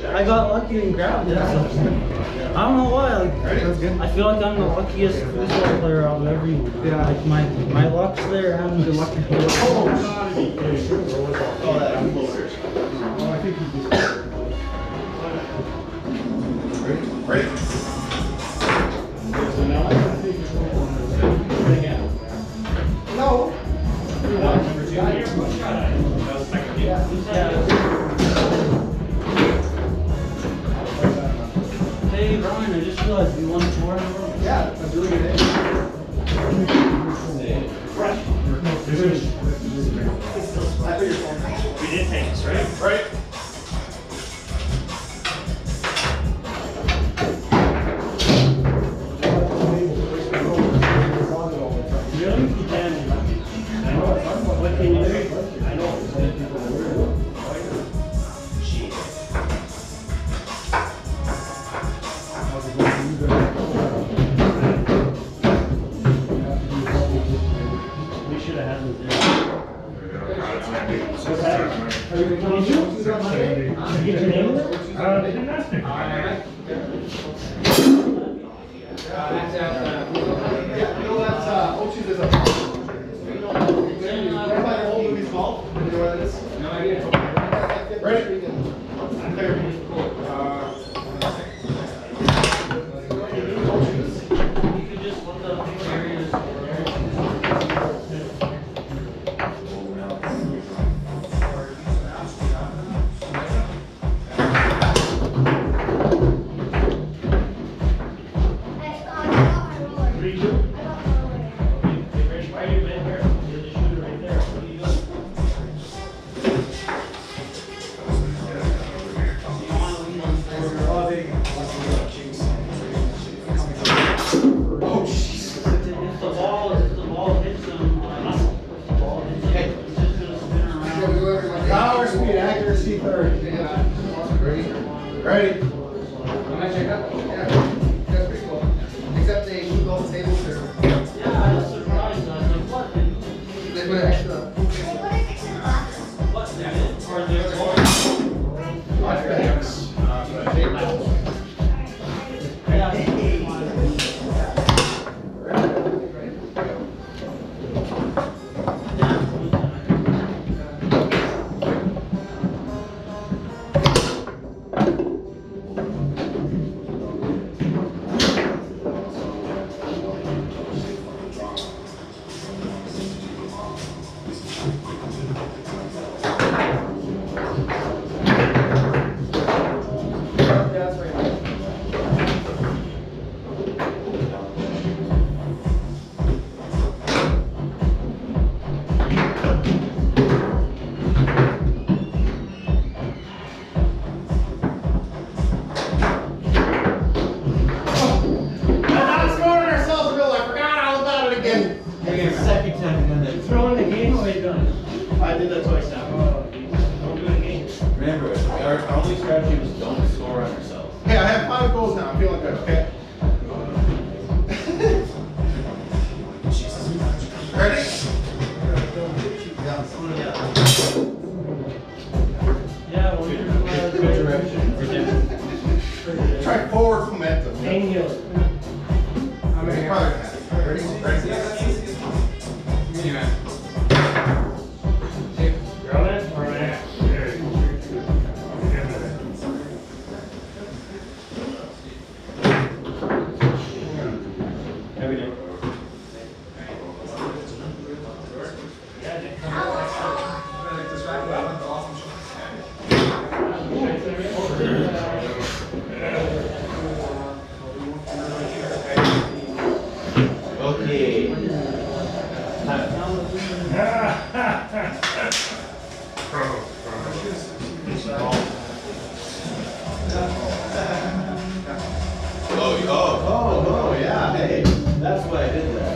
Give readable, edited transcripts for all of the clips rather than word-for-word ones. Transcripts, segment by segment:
I got lucky and grabbed it. I don't know why. Like, I feel like I'm the luckiest foosball player out of everyone. Yeah. Like my luck's there and the lucky player. Oh, that I'm closer. I think he just. Ready? No. Hey Ryan, I just realized you won 4 in a row. Yeah, that's really good. We did take this, right? Right. Really? You can. What can you do? I know. We should have had them there. Did you get your name in there? Gymnastic. Power, speed, accuracy, third. Ready? Except they move all the tables or Yeah, I was surprised. I was like, what? they put extra. What? Are there more? Throwing the game away, done. I did that twice now. Don't do it again. Remember, our only strategy was don't score on yourself. Hey, I have 5 goals now. I'm feeling good, okay? Ready? Yeah, well, Good direction. Try forward momentum. Angular. Probably gonna have it. Ready? Ready? Throw it or that? Every day. Okay. Oh, yeah, hey. That's why I did that.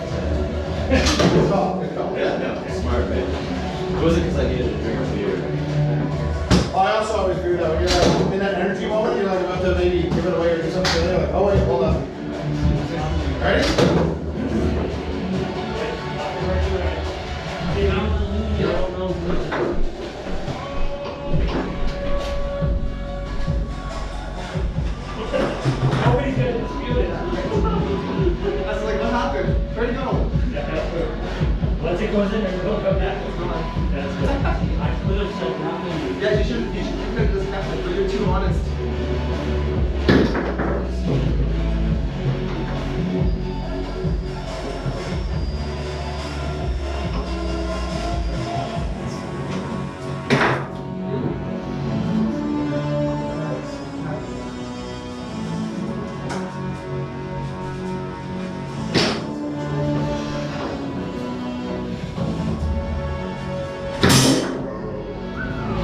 Good call, good call. Yeah, no, smart man. It wasn't because I needed to drink beer. I also always agree though, you're like, in that energy moment, you're like about to maybe give it away or do something, and you're like, oh wait, hold up. Ready? goes in and he'll come back. That's good. I could have said nothing. Yeah, you should pick this captain, but you're too honest.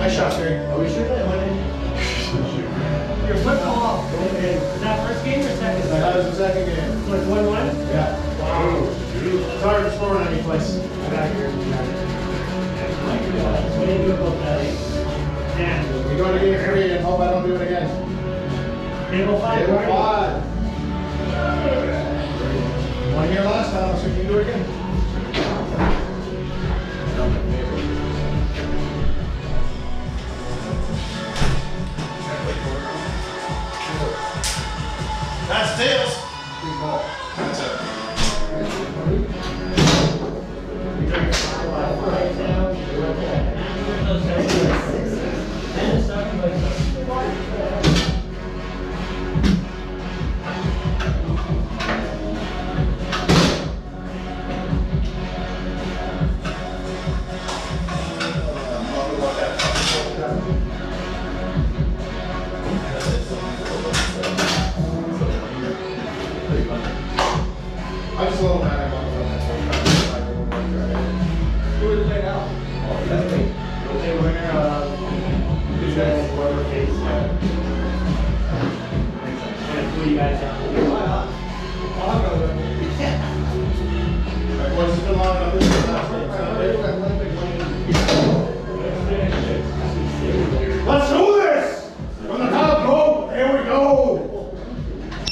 Nice shot, Terry. Are we sure that went in? Your foot fell off. Okay. Is that first game or second? That was the second game. So it's 1-1? Yeah. Wow. Sorry for scoring any place. Back here. What do you do about that? Yeah. We go to game 3 and hope I don't do it again. Table 5. Table 5. One here last time, so you can do it again. That's tails. That's it. I'm just a little mad about that. Who would play now? That's me. Okay, winner of whoever takes who you guys have. Why not? I'll go with it. Alright, boys, it's been long enough. This is the last game. I think I'm Olympic winning. Let's go!